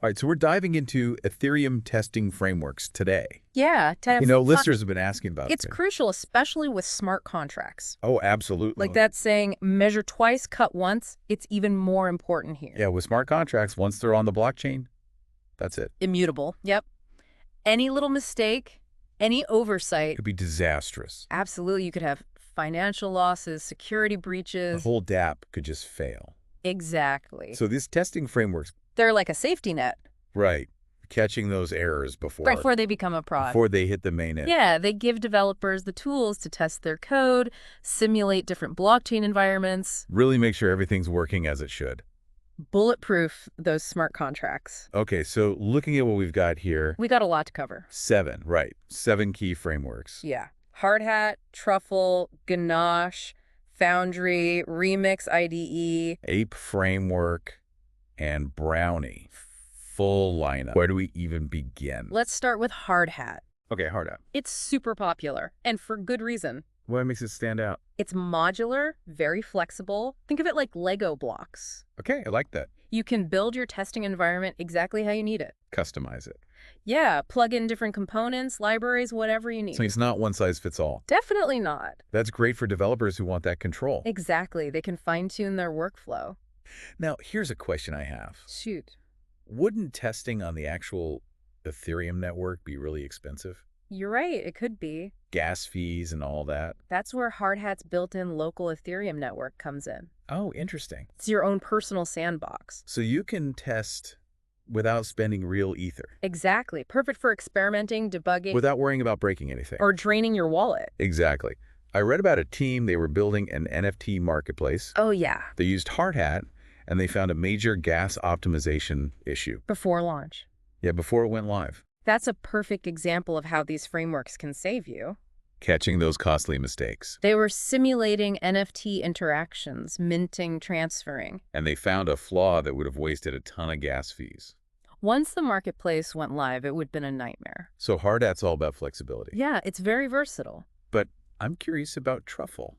All right, so we're diving into Ethereum testing frameworks today. Yeah, to have Listeners have been asking about it's it. crucial, especially with smart contracts. Oh, absolutely. Like that saying, measure twice, cut once. It's even more important here. Yeah, with smart contracts, once they're on the blockchain, that's it. Immutable. Yep. Any little mistake, any It oversight, could be disastrous. absolutely, you could have financial losses, security The breaches. whole DApp could just fail. Exactly. So these testing frameworks, They're like a safety net right, catching those errors before they become a prod. before they hit the mainnet. Yeah, they give developers the tools to test their code, simulate different blockchain environments, Really make sure everything's working as it should. bulletproof those smart contracts. Okay, so looking at what we've got here, We got a lot to cover. 7, right, 7 key frameworks. Yeah. Hardhat, Truffle, Ganache, Foundry, Remix IDE. Ape Framework, and Brownie. Full lineup. Where do we even begin? Let's start with Hardhat. Okay, Hardhat. It's super popular, and for good reason. What makes it stand out? It's modular, very flexible. Think of it like Lego blocks. Okay, I like that. You can build your testing environment exactly how you need it. Customize it. Yeah, plug in different components, libraries, whatever you need. So it's not one size fits all. Definitely not. That's great for developers who want that control. Exactly. They can fine-tune their workflow. Now, here's a question I have. Shoot. Wouldn't testing on the actual Ethereum network be really expensive? You're right. It could be. Gas fees and all that? That's where Hardhat's built-in local Ethereum network comes in. Oh, interesting. It's your own personal sandbox. So you can test without spending real ether. Exactly. Perfect for experimenting, debugging, Without worrying about breaking anything. or draining your wallet. Exactly. I read about a team, they were building an NFT marketplace. Oh, yeah. They used Hardhat, and they found a major gas optimization issue. Before launch. Yeah, before it went live. That's a perfect example of how these frameworks can save you. Catching those costly mistakes. They were simulating NFT interactions, minting, transferring. And they found a flaw that would have wasted a ton of gas fees. Once the marketplace went live, it would have been a nightmare. So Hardhat's all about flexibility. Yeah, it's very versatile. But I'm curious about Truffle.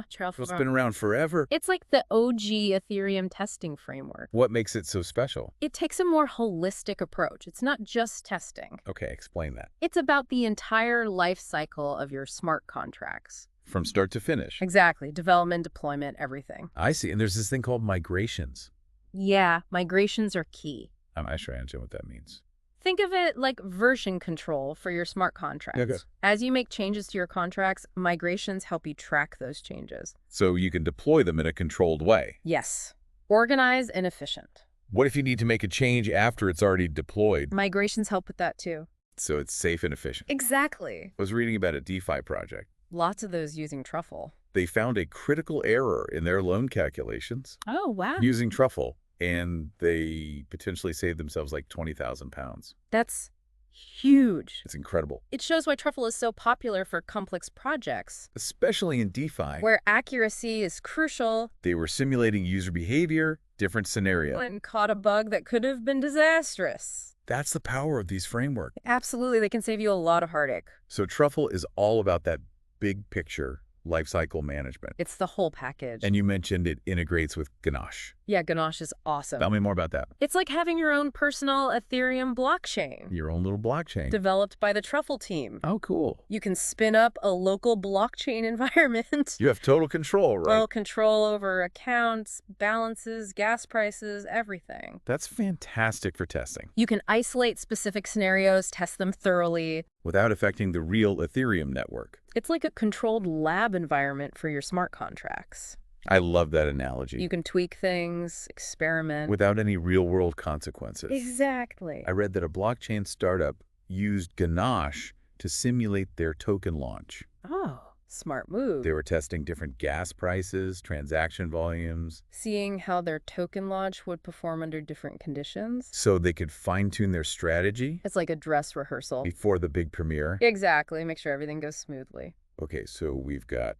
Truffle. It's been around forever. It's like the OG Ethereum testing framework. What makes it so special? It takes a more holistic approach. It's not just testing. Okay, explain that. It's about the entire life cycle of your smart contracts. From start to finish. Exactly. Development, deployment, everything. I see. And there's this thing called migrations. Yeah, migrations are key. I'm not sure I understand what that means. Think of it like version control for your smart contracts. Okay. As you make changes to your contracts, migrations help you track those changes. So you can deploy them in a controlled way. Yes. Organized and efficient. What if you need to make a change after it's already deployed, Migrations help with that too. so it's safe and efficient? Exactly. I was reading about a DeFi project. Lots of those using Truffle. They found a critical error in their loan calculations Oh, wow. using Truffle, and they potentially saved themselves like 20,000 pounds. That's huge. It's incredible, It shows why Truffle is so popular for complex projects, especially in DeFi. where accuracy is crucial, They were simulating user behavior, different scenario. and caught a bug that could have been disastrous. That's the power of these frameworks. Absolutely, they can save you a lot of heartache. So Truffle is all about that big picture lifecycle management. It's the whole package. And you mentioned it integrates with Ganache. Yeah, Ganache is awesome. Tell me more about that. It's like having your own personal Ethereum blockchain, Your own little blockchain. developed by the Truffle team. Oh, cool. You can spin up a local blockchain environment. You have total control, right? Well, control over accounts, balances, gas prices, everything. That's fantastic for testing, You can isolate specific scenarios, test them thoroughly. without affecting the real Ethereum network. It's like a controlled lab environment for your smart contracts. I love that analogy. You can tweak things, experiment. Without any real-world consequences. Exactly. I read that a blockchain startup used Ganache to simulate their token launch. Oh, smart move. They were testing different gas prices, transaction volumes, Seeing how their token launch would perform under different conditions. so they could fine-tune their strategy It's like a dress rehearsal. before the big premiere. Exactly. Make sure everything goes smoothly. Okay, so we've got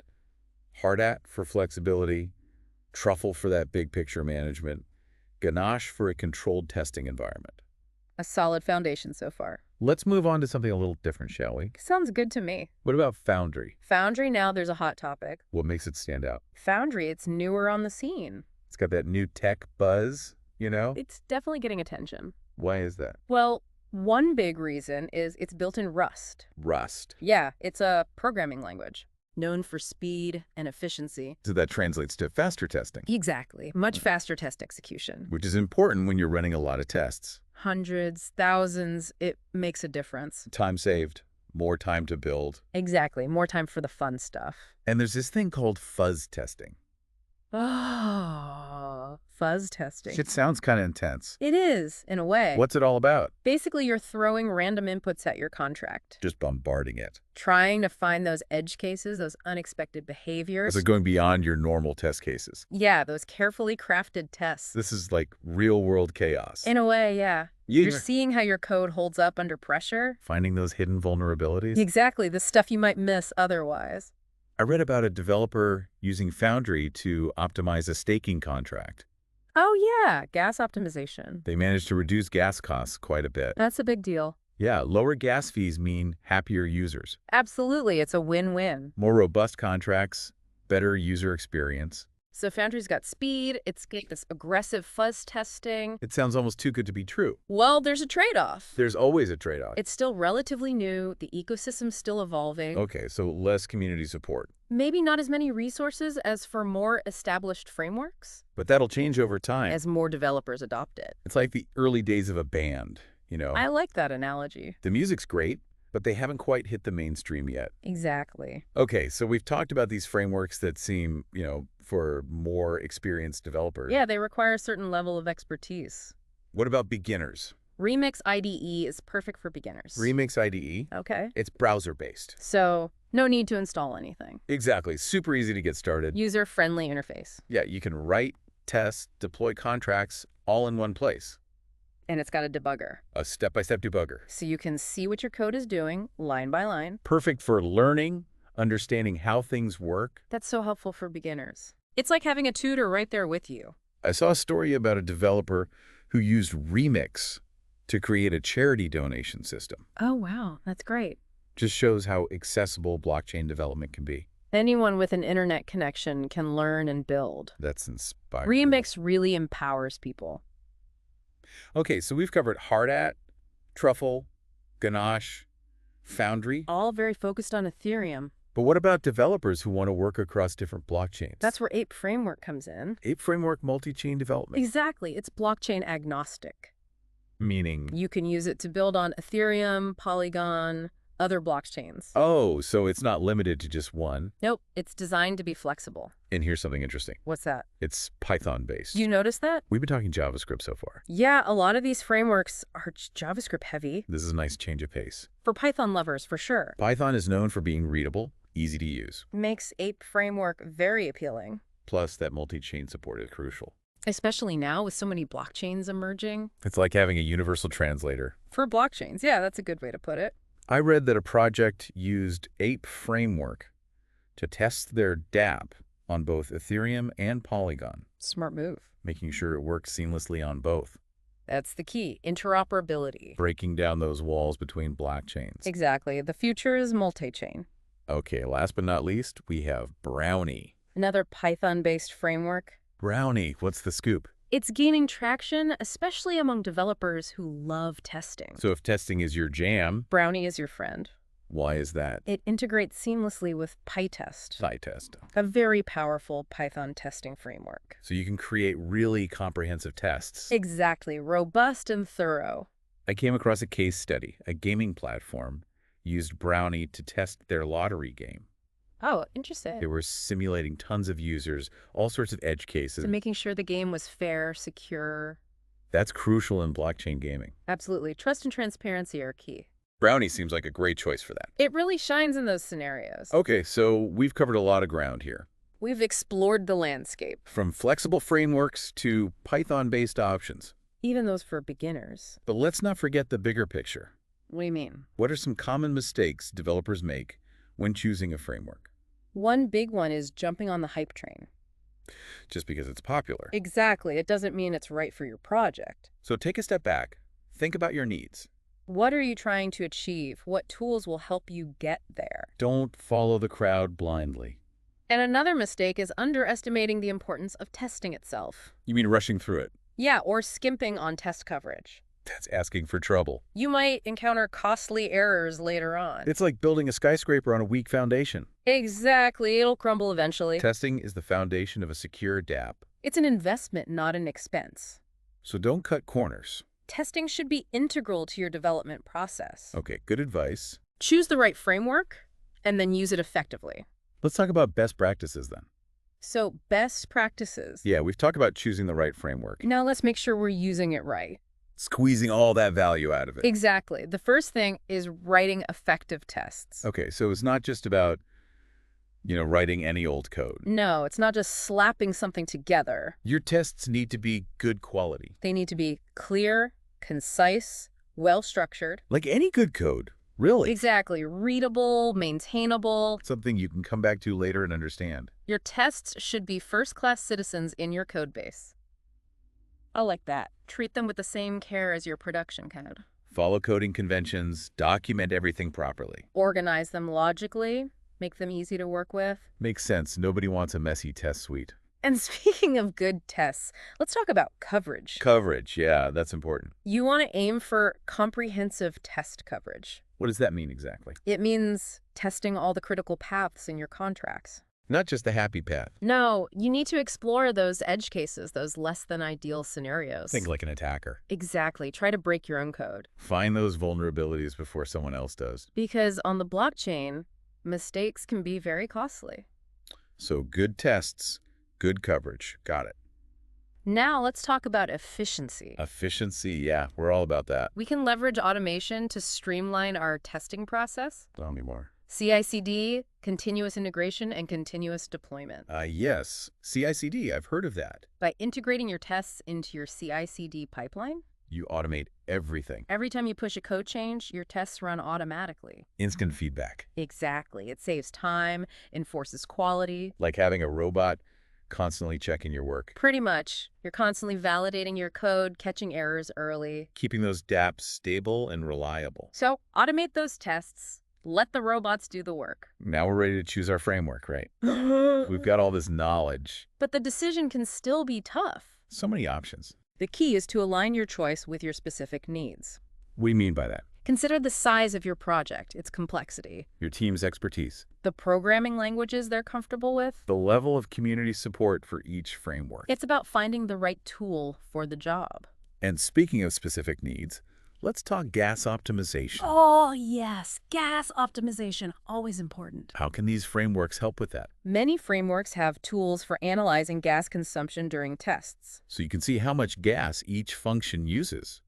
Hardhat for flexibility, Truffle for that big picture management, Ganache for a controlled testing environment. A solid foundation so far. Let's move on to something a little different, shall we? Sounds good to me. What about Foundry? Foundry, now there's a hot topic. What makes it stand out? Foundry, it's newer on the scene. It's got that new tech buzz. you know? It's definitely getting attention. Why is that? Well, one big reason is it's built in Rust. Rust. Yeah, it's a programming language known for speed and efficiency. So that translates to faster testing, Exactly. Much faster test execution. which is important when you're running a lot of tests. Hundreds, thousands, it makes a difference. Time saved, more time to build. Exactly. More time for the fun stuff. And there's this thing called fuzz testing. Oh, fuzz testing. Shit sounds kind of intense. It is, in a way. What's it all about? Basically, you're throwing random inputs at your contract, Just bombarding it. trying to find those edge cases, those unexpected behaviors. Is it going beyond your normal test cases? Yeah, those carefully crafted tests. This is like real-world chaos. In a way, yeah. Yeah. You're seeing how your code holds up under pressure. Finding those hidden vulnerabilities. Exactly, the stuff you might miss otherwise. I read about a developer using Foundry to optimize a staking contract. Oh, yeah, gas optimization. They managed to reduce gas costs quite a bit. That's a big deal. Yeah, lower gas fees mean happier users. Absolutely, it's a win-win. More robust contracts, better user experience. So Foundry's got speed, it's got this aggressive fuzz testing. It sounds almost too good to be true. Well, there's a trade-off. There's always a trade-off. It's still relatively new, the ecosystem's still evolving. Okay, so less community support. Maybe not as many resources as for more established frameworks, But that'll change over time. as more developers adopt it. It's like the early days of a band, you know? I like that analogy. The music's great, but they haven't quite hit the mainstream yet. Exactly. Okay, so we've talked about these frameworks that seem, for more experienced developers. Yeah, they require a certain level of expertise. What about beginners? Remix IDE is perfect for beginners. Remix IDE, Okay. it's browser-based. So, no need to install anything. Exactly, super easy to get started. User-friendly interface. Yeah, you can write, test, deploy contracts all in one place. And it's got a debugger. A step-by-step debugger. So you can see what your code is doing, line by line. Perfect for learning, understanding how things work. That's so helpful for beginners. It's like having a tutor right there with you. I saw a story about a developer who used Remix to create a charity donation system. Oh, wow. That's great. Just shows how accessible blockchain development can be. Anyone with an internet connection can learn and build. That's inspiring. Remix really empowers people. Okay, so we've covered Hardhat, Truffle, Ganache, Foundry. All very focused on Ethereum. But what about developers who want to work across different blockchains? That's where Ape Framework comes in. Ape Framework multi-chain development. Exactly. It's blockchain agnostic. Meaning? You can use it to build on Ethereum, Polygon, other blockchains. Oh, so it's not limited to just one. Nope. It's designed to be flexible. And here's something interesting. What's that? It's Python-based. You notice that? We've been talking JavaScript so far. Yeah, a lot of these frameworks are JavaScript heavy. This is a nice change of pace. For Python lovers, for sure. Python is known for being readable, easy to use. Makes Ape Framework very appealing. Plus, that multi-chain support is crucial. Especially now with so many blockchains emerging. It's like having a universal translator. For blockchains, yeah, that's a good way to put it. I read that a project used Ape Framework to test their dApp on both Ethereum and Polygon, Smart move. making sure it works seamlessly on both, That's the key. Interoperability. breaking down those walls between blockchains. Exactly. The future is multi-chain. Okay, last but not least, we have Brownie. Another Python-based framework. Brownie, what's the scoop? It's gaining traction, especially among developers who love testing. So if testing is your jam, Brownie is your friend. why is that? It integrates seamlessly with PyTest, PyTest. a very powerful Python testing framework. So you can create really comprehensive tests. Exactly. Robust and thorough. I came across a case study. A gaming platform used Brownie to test their lottery game. Oh, interesting. They were simulating tons of users, all sorts of edge cases. So making sure the game was fair, secure. That's crucial in blockchain gaming. Absolutely. Trust and transparency are key. Brownie seems like a great choice for that. It really shines in those scenarios. Okay, so we've covered a lot of ground here. We've explored the landscape, From flexible frameworks to Python-based options. even those for beginners. But let's not forget the bigger picture. What do you mean? What are some common mistakes developers make when choosing a framework? One big one is jumping on the hype train. Just because it's popular. Exactly. It doesn't mean it's right for your project. So take a step back. Think about your needs. What are you trying to achieve? What tools will help you get there? Don't follow the crowd blindly. And another mistake is underestimating the importance of testing itself. You mean rushing through it? Yeah, or skimping on test coverage. That's asking for trouble. You might encounter costly errors later on. It's like building a skyscraper on a weak foundation. Exactly, it'll crumble eventually. Testing is the foundation of a secure dApp. It's an investment, not an expense. So don't cut corners. Testing should be integral to your development process. Okay, good advice. Choose the right framework, and then use it effectively. Let's talk about best practices then. So, best practices. Yeah, we've talked about choosing the right framework. Now let's make sure we're using it right. Squeezing all that value out of it. Exactly. The first thing is writing effective tests. Okay, so it's not just about, writing any old code. No, it's not just slapping something together. Your tests need to be good quality. They need to be clear, concise, well-structured. Like any good code, really. Exactly. Readable, maintainable. Something you can come back to later and understand. Your tests should be first-class citizens in your code base. I like that. Treat them with the same care as your production code. Follow coding conventions, document everything properly. Organize them logically, make them easy to work with. Makes sense. Nobody wants a messy test suite. And speaking of good tests, let's talk about coverage. Coverage, yeah, that's important. You want to aim for comprehensive test coverage. What does that mean exactly? It means testing all the critical paths in your contracts. Not just the happy path. No, you need to explore those edge cases, those less than ideal scenarios. Think like an attacker. Exactly. Try to break your own code. Find those vulnerabilities before someone else does. Because on the blockchain, mistakes can be very costly. So good tests, good coverage. Got it. Now let's talk about efficiency. Efficiency, yeah, we're all about that. We can leverage automation to streamline our testing process. Tell me more. CI/CD, continuous integration, and continuous deployment. Yes, CI/CD, I've heard of that. By integrating your tests into your CI/CD pipeline, You automate everything. every time you push a code change, your tests run automatically. Instant feedback. Exactly. It saves time, enforces quality. Like having a robot constantly checking your work. Pretty much. You're constantly validating your code, catching errors early. Keeping those dApps stable and reliable. So automate those tests. Let the robots do the work. Now we're ready to choose our framework, right? We've got all this knowledge. But the decision can still be tough. So many options. The key is to align your choice with your specific needs. What do you mean by that? Consider the size of your project, its complexity, Your team's expertise. the programming languages they're comfortable with. The level of community support for each framework. It's about finding the right tool for the job. And speaking of specific needs, let's talk gas optimization. Oh, yes. Gas optimization, always important. How can these frameworks help with that? Many frameworks have tools for analyzing gas consumption during tests. So you can see how much gas each function uses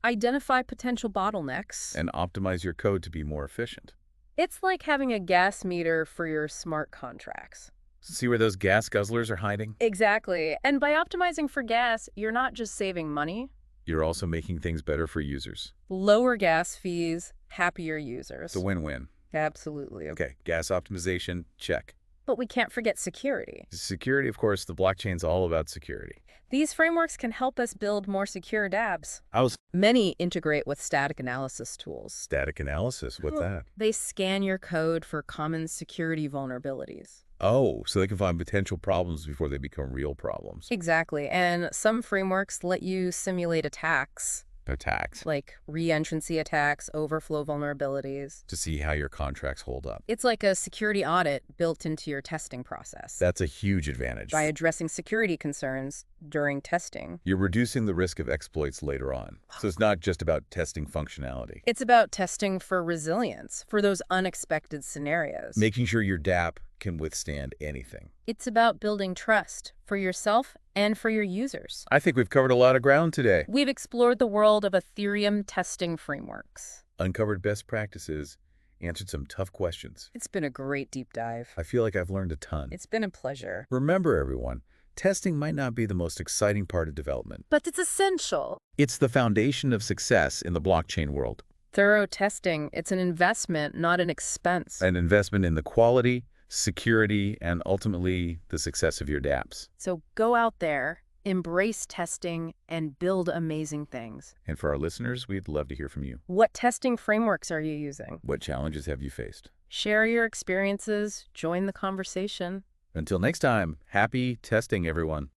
Identify potential bottlenecks. and optimize your code to be more efficient. It's like having a gas meter for your smart contracts. See where those gas guzzlers are hiding? Exactly. And by optimizing for gas, you're not just saving money. You're also making things better for users. Lower gas fees, happier users. It's a win-win. Absolutely. Okay, gas optimization, check. But we can't forget security. Security, of course, the blockchain's all about security. These frameworks can help us build more secure dApps. I was Many integrate with static analysis tools. static analysis, what's that? They scan your code for common security vulnerabilities. Oh, so they can find potential problems before they become real problems. Exactly. And some frameworks let you simulate attacks, Attacks. like re-entrancy attacks, overflow vulnerabilities. To see how your contracts hold up. It's like a security audit built into your testing process. That's a huge advantage. By addressing security concerns during testing. You're reducing the risk of exploits later on. So it's not just about testing functionality. It's about testing for resilience, for those unexpected scenarios. Making sure your dApp can withstand anything. It's about building trust for yourself and for your users. I think we've covered a lot of ground today. We've explored the world of Ethereum testing frameworks. Uncovered best practices, answered some tough questions. It's been a great deep dive. I feel like I've learned a ton. It's been a pleasure. Remember, everyone, testing might not be the most exciting part of development. But it's essential. It's the foundation of success in the blockchain world. Thorough testing, it's an investment, not an expense. An investment in the quality, security, and ultimately the success of your dApps. So go out there, embrace testing, and build amazing things. And for our listeners, we'd love to hear from you. What testing frameworks are you using? What challenges have you faced? Share your experiences, join the conversation. Until next time, happy testing, everyone.